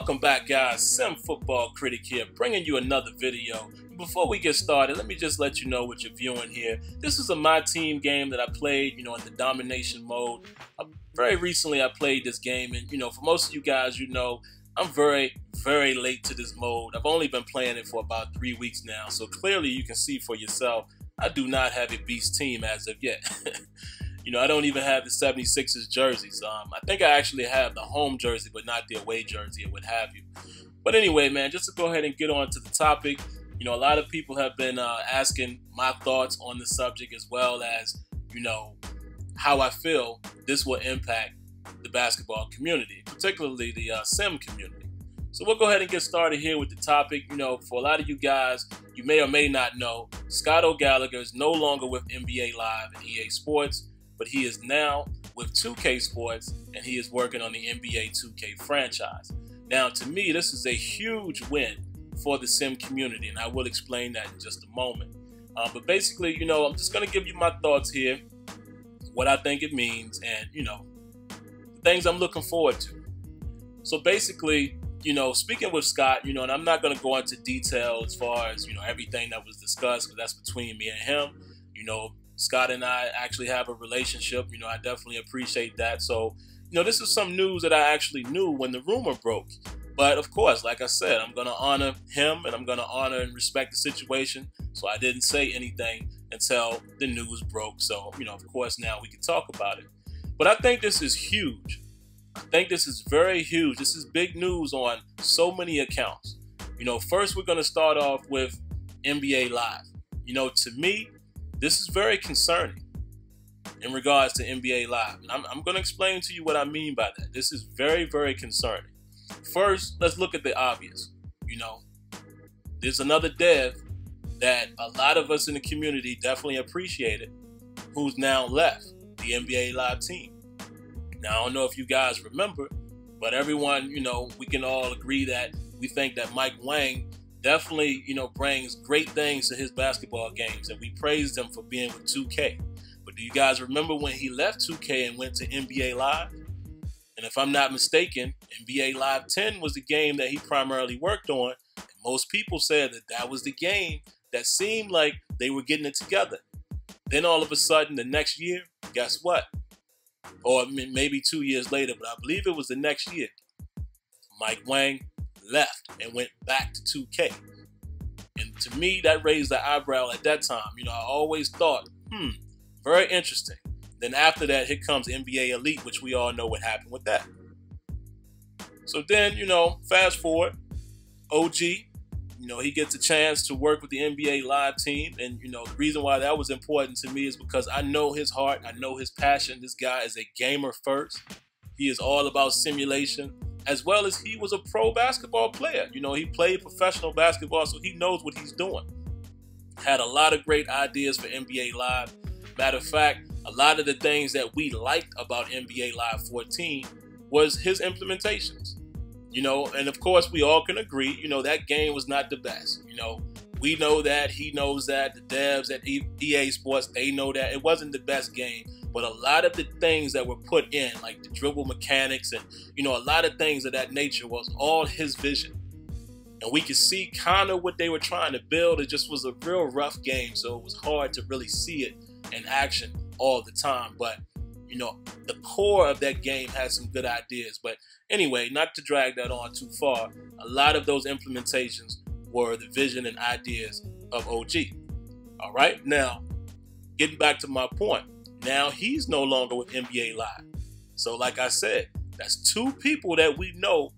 Welcome back, guys. SimFBallCritic here, bringing you another video. Before we get started, let me just let you know what you're viewing here. This is a My Team game that I played, in the domination mode. Very recently, I played this game, and for most of you guys, I'm very, very late to this mode. I've only been playing it for about 3 weeks now, so clearly you can see for yourself, I do not have a beast team as of yet. I don't even have the 76ers jerseys. I think I actually have the home jersey, but not the away jersey or what have you. But anyway, man, just to go ahead and get on to the topic, a lot of people have been asking my thoughts on the subject, as well as, how I feel this will impact the basketball community, particularly the sim community. So we'll go ahead and get started here with the topic. For a lot of you guys, you may or may not know, Scott O'Gallagher is no longer with NBA Live and EA Sports, but he is now with 2K Sports, and he is working on the NBA 2K franchise. Now, to me, this is a huge win for the sim community, and I will explain that in just a moment. But basically, I'm just going to give you my thoughts here, what I think it means, and, the things I'm looking forward to. So basically, speaking with Scott, and I'm not going to go into detail as far as, everything that was discussed, because that's between me and him. Scott and I actually have a relationship. I definitely appreciate that. So, this is some news that I actually knew when the rumor broke. But of course, like I said, I'm going to honor him, and I'm going to honor and respect the situation. So I didn't say anything until the news broke. So, of course, now we can talk about it. But I think this is huge. I think this is very huge. This is big news on so many accounts. First, we're going to start off with NBA Live. To me, this is very concerning in regards to NBA Live. And I'm going to explain to you what I mean by that. This is very, very concerning. First, let's look at the obvious. There's another dev that a lot of us in the community definitely appreciated, who's now left the NBA Live team. Now, I don't know if you guys remember, but everyone, we can all agree that we think that Mike Wang definitely, brings great things to his basketball games, and we praised him for being with 2K. But do you guys remember when he left 2K and went to NBA Live? And if I'm not mistaken, NBA Live 10 was the game that he primarily worked on, and most people said that that was the game that seemed like they were getting it together. Then all of a sudden, the next year, guess what? Or maybe 2 years later, but I believe it was the next year, Mike Wang left and went back to 2K. And to me, that raised the eyebrow at that time. I always thought, very interesting. Then after that, here comes NBA Elite, which we all know what happened with that. So then, fast forward, OG, he gets a chance to work with the NBA Live team. And, the reason why that was important to me is because I know his heart. I know his passion. This guy is a gamer first. He is all about simulation, as well as he was a pro basketball player. He played professional basketball, so he knows what he's doing. Had a lot of great ideas for NBA Live. Matter of fact, a lot of the things that we liked about NBA Live 14 was his implementations. And of course, we all can agree, that game was not the best. We know that, he knows that, the devs at EA Sports, they know that. It wasn't the best game. But a lot of the things that were put in, like the dribble mechanics and, a lot of things of that nature, was all his vision. And we could see kind of what they were trying to build. It just was a real rough game, so it was hard to really see it in action all the time. But, the core of that game had some good ideas. But anyway, not to drag that on too far, a lot of those implementations were the vision and ideas of OG. All right, now, getting back to my point. Now he's no longer with NBA Live. So like I said, that's two people that we know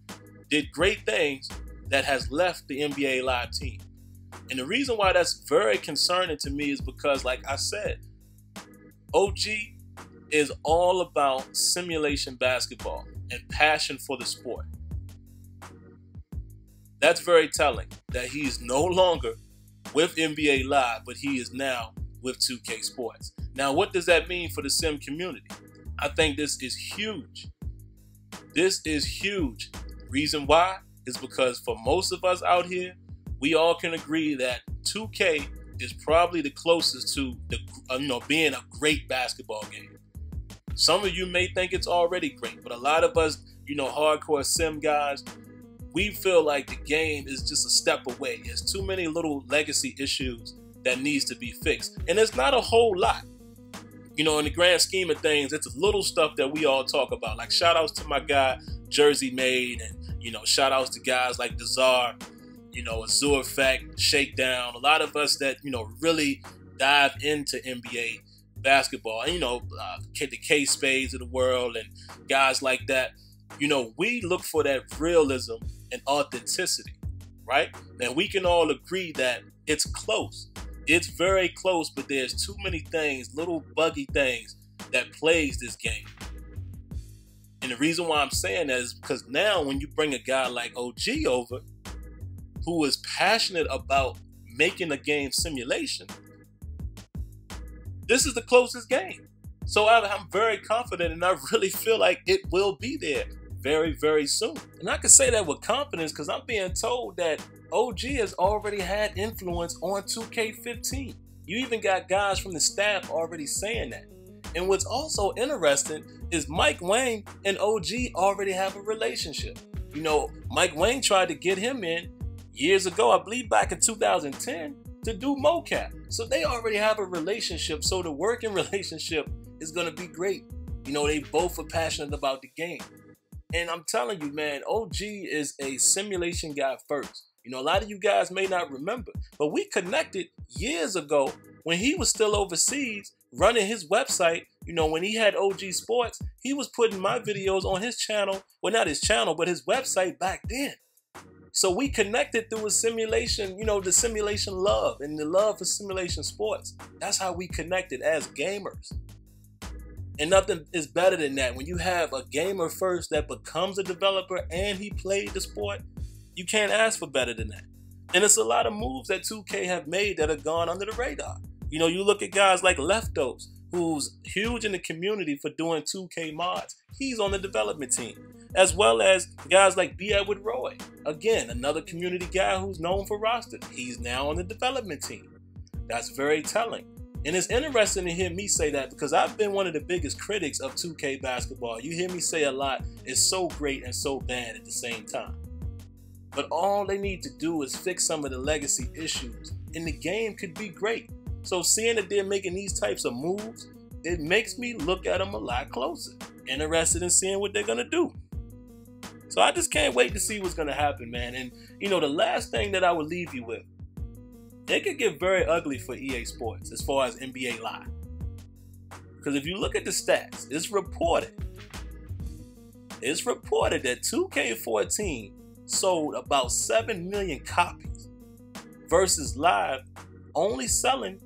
did great things that has left the NBA Live team. And the reason why that's very concerning to me is because, like I said, OG is all about simulation basketball and passion for the sport. That's very telling that he's no longer with NBA Live, but he is now with 2K Sports. Now, what does that mean for the sim community? I think this is huge. This is huge. Reason why is because for most of us out here, we all can agree that 2K is probably the closest to the being a great basketball game. Some of you may think it's already great, but a lot of us, hardcore sim guys, we feel like the game is just a step away. There's too many little legacy issues that needs to be fixed. And it's not a whole lot. You know, in the grand scheme of things, it's little stuff that we all talk about. Like shout outs to my guy, Jersey Made, and, you know, shout outs to guys like Desar, you know, Azure Effect, Shakedown. A lot of us that, you know, really dive into NBA basketball. And, you know, the K-Spades of the world and guys like that. You know, we look for that realism and authenticity, right? And we can all agree that it's close. It's very close, but there's too many things, little buggy things that plays this game. And the reason why I'm saying that is because now when you bring a guy like OG over, who is passionate about making a game simulation, this is the closest game. So I'm very confident, and I really feel like it will be there very, very soon. And I can say that with confidence because I'm being told that OG has already had influence on 2K15. You even got guys from the staff already saying that. And what's also interesting is Mike Wang and OG already have a relationship. You know, Mike Wang tried to get him in years ago, I believe back in 2010, to do mocap. So they already have a relationship. So the working relationship is going to be great. You know, they both are passionate about the game. And I'm telling you, man, OG is a simulation guy first. You know, a lot of you guys may not remember, but we connected years ago when he was still overseas running his website. You know, when he had OG Sports, he was putting my videos on his channel. Well, not his channel, but his website back then. So we connected through a simulation, you know, the simulation love and the love for simulation sports. That's how we connected as gamers. And nothing is better than that. When you have a gamer first that becomes a developer and he played the sport, you can't ask for better than that. And it's a lot of moves that 2K have made that have gone under the radar. You know, you look at guys like Leftos, who's huge in the community for doing 2K mods. He's on the development team. As well as guys like B. Edward Roy. Again, another community guy who's known for roster. He's now on the development team. That's very telling. And it's interesting to hear me say that because I've been one of the biggest critics of 2K basketball. You hear me say a lot, it's so great and so bad at the same time. But all they need to do is fix some of the legacy issues and the game could be great. So seeing that they're making these types of moves, it makes me look at them a lot closer. Interested in seeing what they're going to do. So I just can't wait to see what's going to happen, man. And, you know, the last thing that I would leave you with, it could get very ugly for EA Sports as far as NBA Live. Because if you look at the stats, it's reported that 2K14 sold about 7 million copies versus Live only selling,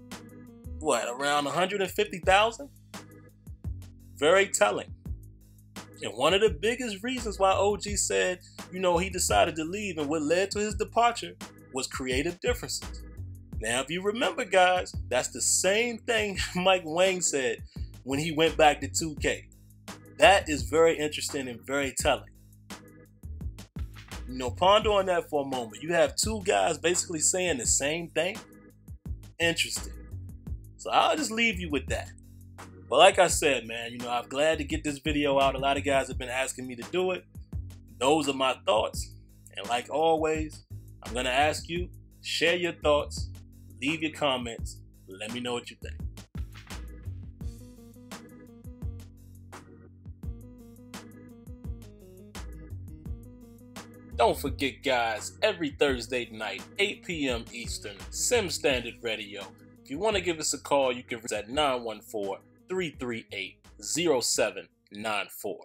what, around 150,000? Very telling. And one of the biggest reasons why OG said, you know, he decided to leave and what led to his departure was creative differences. Now, if you remember, guys, that's the same thing Mike Wang said when he went back to 2K. That is very interesting and very telling. You know, ponder on that for a moment. You have two guys basically saying the same thing. Interesting. So I'll just leave you with that. But like I said, man, you know, I'm glad to get this video out. A lot of guys have been asking me to do it. Those are my thoughts. And like always, I'm going to ask you, share your thoughts, leave your comments, let me know what you think. Don't forget, guys, every Thursday night, 8 p.m. Eastern, Sim Standard Radio. If you want to give us a call, you can reach at 914-338-0794.